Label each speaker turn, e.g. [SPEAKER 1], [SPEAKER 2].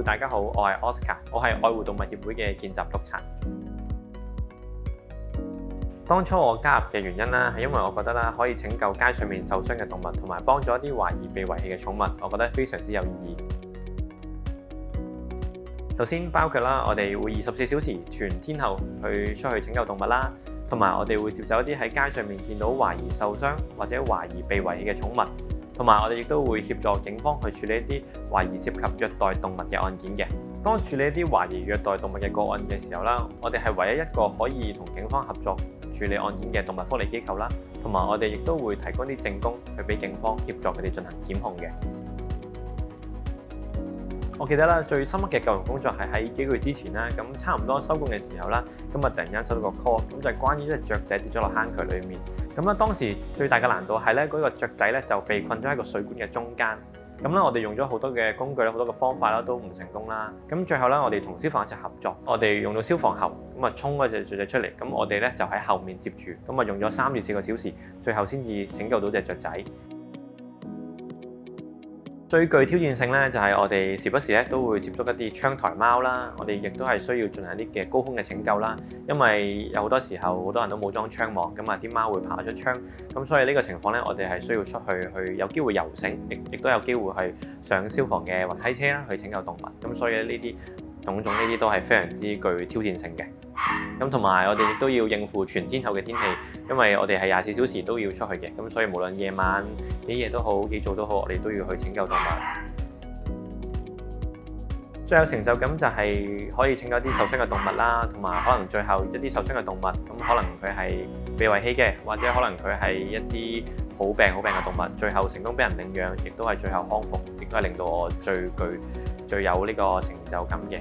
[SPEAKER 1] 大家好，我係 Oscar， 我係愛護動物協會嘅見習督察。當初我加入嘅原因啦，係因為我覺得啦，可以拯救街上面受傷嘅動物，同埋幫助一啲懷疑被遺棄嘅寵物，我覺得非常之有意義。首先包括啦，我哋會24小時全天候去出去拯救動物啦，同埋我哋會接走一啲喺街上面見到懷疑受傷或者懷疑被遺棄嘅寵物，同埋我哋亦都會協助警方去處理一啲懷疑涉及虐待動物嘅案件嘅。當處理一啲懷疑虐待動物嘅個案嘅時候啦，我哋係唯一一個可以同警方合作處理案件嘅動物福利機構啦，同埋我哋亦都會提供啲證供去俾警方協助佢哋進行檢控嘅。我記得啦，最深刻嘅救援工作係喺幾個月之前啦，咁差唔多收工嘅時候啦，咁突然間收到個 call，咁就係關於一隻雀仔跌咗落坑渠裏面。咁啦，當時最大嘅難度係咧，嗰個雀仔咧就被困咗喺個水管嘅中間。咁咧，我哋用咗好多嘅工具啦，好多嘅方法啦，都唔成功啦。咁最後咧，我哋同消防一齊合作，我哋用到消防喉，咁啊衝嗰隻雀仔出嚟。咁我哋咧就喺後面接住，咁啊用咗3至4個小時，最後先至拯救到隻雀仔。最具挑戰性咧，就係我哋時不時咧都會接觸一啲窗台貓啦，我哋亦都係需要進行啲嘅高空嘅拯救啦，因為有好多時候好多人都冇裝窗網，咁啊啲貓會爬出窗，咁所以呢個情況咧，我哋係需要出去有機會游繩，亦都有機會去上消防嘅雲梯車啦，去拯救動物，咁所以呢啲種呢啲都係非常之具挑戰性嘅。咁同埋我哋亦都要應付全天候嘅天氣，因為我哋係24小時都要出去嘅，咁所以無論夜晚幾夜都好，幾早都好，我哋都要去拯救動物。最有成就感就係可以拯救啲受傷嘅動物啦，同埋可能最後一啲受傷嘅動物，咁可能佢係被遺棄嘅，或者可能佢係一啲好病嘅動物，最後成功俾人領養，亦都係最後康復，亦都係令到我最有呢個成就感嘅。